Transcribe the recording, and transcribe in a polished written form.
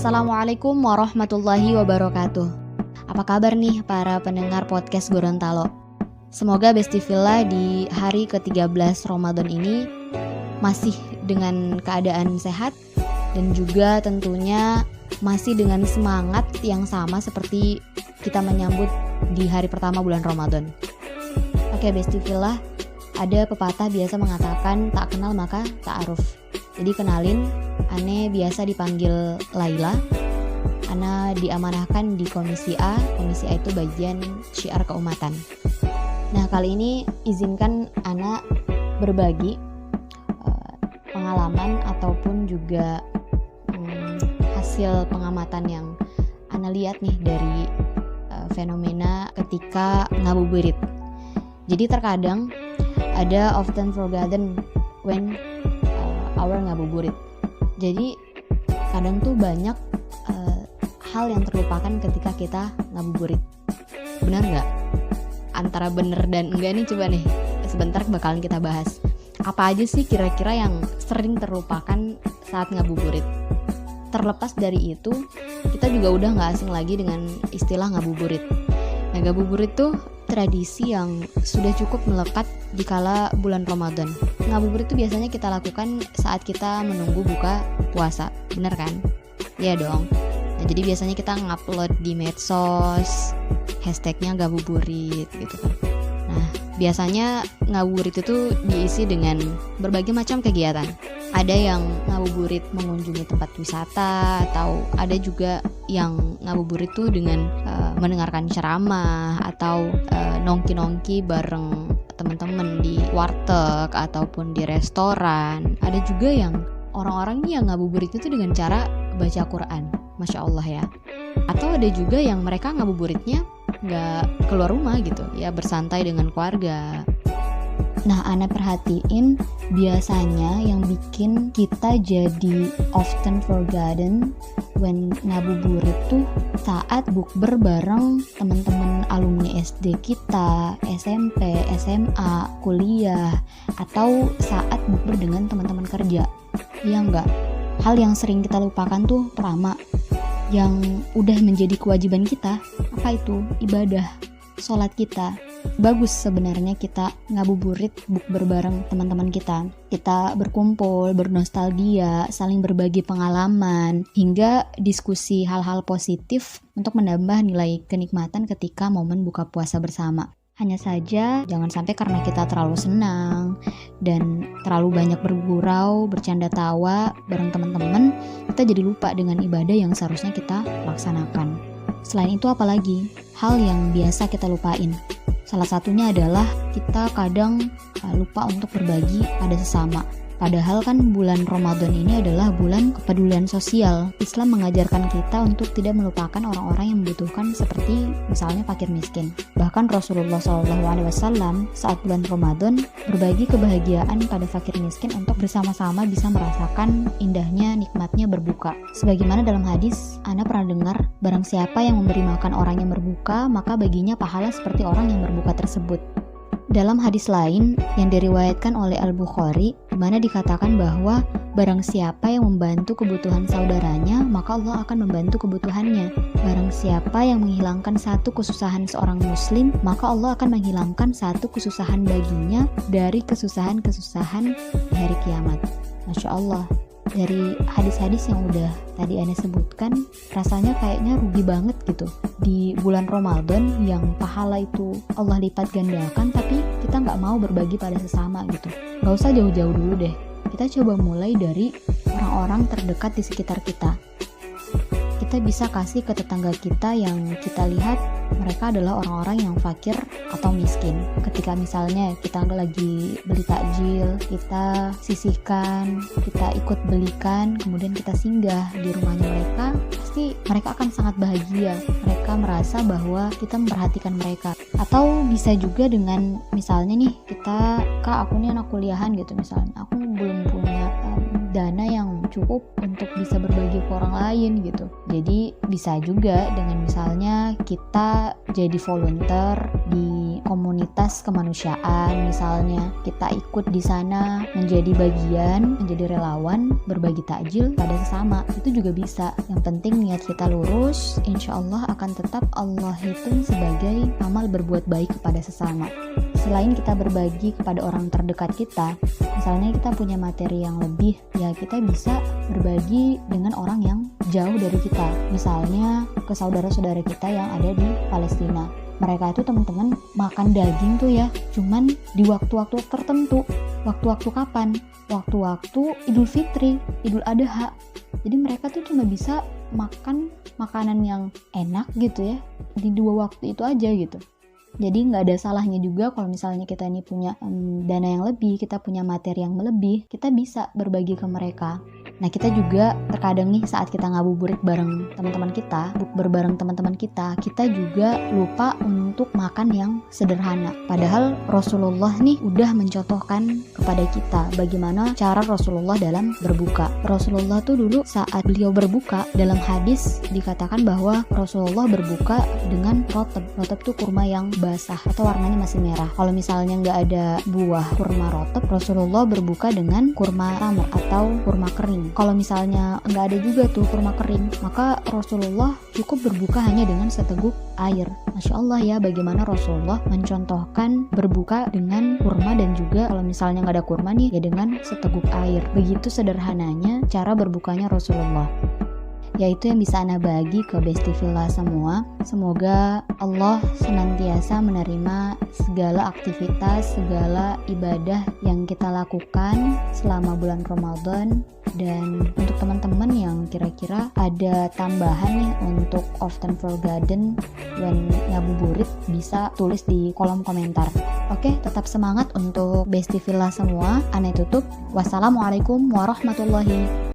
Assalamualaikum warahmatullahi wabarakatuh. Apa kabar nih para pendengar podcast Gorontalo? Semoga Bestifillah di hari ke-13 Ramadan ini masih dengan keadaan sehat dan juga tentunya masih dengan semangat yang sama seperti kita menyambut di hari pertama bulan Ramadan. Oke Bestifillah, ada pepatah biasa mengatakan tak kenal maka ta'aruf. Jadi kenalin, Ane biasa dipanggil Laila. Ana diamanahkan di Komisi A. Komisi A itu bagian syiar keumatan. Nah kali ini izinkan Ana berbagi pengalaman ataupun juga hasil pengamatan yang Ana lihat nih dari fenomena ketika ngabuburit. Jadi terkadang ada often forgotten when our ngabuburit. Jadi kadang tuh banyak hal yang terlupakan ketika kita ngabuburit. Benar nggak? Antara bener dan enggak nih coba nih sebentar bakalan kita bahas. Apa aja sih kira-kira yang sering terlupakan saat ngabuburit? Terlepas dari itu, kita juga udah nggak asing lagi dengan istilah ngabuburit. Nah, ngabuburit tuh tradisi yang sudah cukup melekat di kala bulan Ramadan. Ngabuburit itu biasanya kita lakukan saat kita menunggu buka puasa, bener kan? Iya dong. Nah, jadi biasanya kita ngupload di medsos, hashtagnya ngabuburit gitu kan. Nah, biasanya ngabuburit itu diisi dengan berbagai macam kegiatan. Ada yang ngabuburit mengunjungi tempat wisata, atau ada juga yang ngabuburit tuh dengan mendengarkan ceramah atau nongki-nongki bareng teman-teman di warteg ataupun di restoran. Ada juga yang orang-orang yang ngabuburit itu dengan cara baca Quran, Masya Allah ya. Atau ada juga yang mereka ngabuburitnya nggak keluar rumah gitu, ya bersantai dengan keluarga. Nah, Ana perhatiin biasanya yang bikin kita jadi often forgotten when ngabuburit tuh saat bukber bareng teman-teman alumni SD kita, SMP, SMA, kuliah, atau saat bukber dengan teman-teman kerja. Iya enggak? Hal yang sering kita lupakan tuh pertama, yang udah menjadi kewajiban kita, apa itu? Ibadah, sholat kita. Bagus sebenarnya kita ngabuburit bukber bareng teman-teman kita. Kita berkumpul, bernostalgia, saling berbagi pengalaman, hingga diskusi hal-hal positif untuk menambah nilai kenikmatan ketika momen buka puasa bersama. Hanya saja jangan sampai karena kita terlalu senang dan terlalu banyak bergurau, bercanda tawa bareng teman-teman, kita jadi lupa dengan ibadah yang seharusnya kita laksanakan. Selain itu apalagi hal yang biasa kita lupain? Salah satunya adalah kita kadang lupa untuk berbagi pada sesama. Padahal kan bulan Ramadan ini adalah bulan kepedulian sosial. Islam mengajarkan kita untuk tidak melupakan orang-orang yang membutuhkan seperti misalnya fakir miskin. Bahkan Rasulullah SAW saat bulan Ramadan berbagi kebahagiaan pada fakir miskin untuk bersama-sama bisa merasakan indahnya nikmatnya berbuka. Sebagaimana dalam hadis, Ana pernah dengar, barang siapa yang memberi makan orang yang berbuka, maka baginya pahala seperti orang yang berbuka tersebut. Dalam hadis lain yang diriwayatkan oleh Al-Bukhari, di mana dikatakan bahwa barang siapa yang membantu kebutuhan saudaranya, maka Allah akan membantu kebutuhannya. Barang siapa yang menghilangkan satu kesusahan seorang muslim, maka Allah akan menghilangkan satu kesusahan baginya dari kesusahan-kesusahan di hari kiamat. Masya Allah. Dari hadis-hadis yang udah tadi Ane sebutkan, rasanya kayaknya rugi banget gitu. Di bulan Ramadan yang pahala itu Allah lipat gandakan, tapi kita nggak mau berbagi pada sesama gitu. Nggak usah jauh-jauh dulu deh. Kita coba mulai dari orang-orang terdekat di sekitar kita. Kita bisa kasih ke tetangga kita yang kita lihat mereka adalah orang-orang yang fakir atau miskin. Ketika misalnya kita lagi beli takjil, kita sisihkan, kita ikut belikan, kemudian kita singgah di rumahnya mereka, pasti mereka akan sangat bahagia. Mereka merasa bahwa kita memperhatikan mereka. Atau bisa juga dengan misalnya nih, kita, Kak aku nih anak kuliahan gitu misalnya, aku belum punya dana yang cukup untuk bisa berbagi ke orang lain gitu. Jadi bisa juga dengan misalnya kita jadi volunteer di komunitas kemanusiaan, misalnya kita ikut di sana menjadi bagian, menjadi relawan, berbagi takjil pada sesama, itu juga bisa. Yang penting niat kita lurus, insya Allah akan tetap Allah hitung sebagai amal berbuat baik kepada sesama. Selain kita berbagi kepada orang terdekat kita, misalnya kita punya materi yang lebih, ya kita bisa berbagi dengan orang yang jauh dari kita, misalnya ke saudara-saudara kita yang ada di Palestina. Mereka itu teman-teman makan daging tuh ya, cuman di waktu-waktu tertentu. Waktu-waktu kapan? Waktu-waktu Idul Fitri, Idul Adha. Jadi mereka tuh cuma bisa makan makanan yang enak gitu ya, di 2 waktu itu aja gitu. Jadi nggak ada salahnya juga kalau misalnya kita ini punya dana yang lebih, kita punya materi yang lebih, kita bisa berbagi ke mereka. Nah kita juga terkadang nih saat kita ngabuburit bareng teman-teman kita, bukber bareng teman-teman kita juga lupa untuk makan yang sederhana. Padahal Rasulullah nih udah mencontohkan kepada kita bagaimana cara Rasulullah dalam berbuka. Rasulullah tuh dulu saat beliau berbuka, dalam hadis dikatakan bahwa Rasulullah berbuka dengan rotab. Rotab tuh kurma yang basah atau warnanya masih merah. Kalau misalnya nggak ada buah kurma rotab, Rasulullah berbuka dengan kurma tamar atau kurma kering. Kalau misalnya nggak ada juga tuh kurma kering, maka Rasulullah cukup berbuka hanya dengan seteguk air. Masya Allah ya, bagaimana Rasulullah mencontohkan berbuka dengan kurma, dan juga kalau misalnya nggak ada kurma nih, ya dengan seteguk air. Begitu sederhananya cara berbukanya Rasulullah. Yaitu yang bisa Ana bagi ke Besti Villa semua. Semoga Allah senantiasa menerima segala aktivitas, segala ibadah yang kita lakukan selama bulan Ramadan. Dan untuk teman-teman yang kira-kira ada tambahan nih untuk often forgotten when ngabuburit, bisa tulis di kolom komentar. Oke, tetap semangat untuk Besti Villa semua. Ana tutup. Wassalamualaikum warahmatullahi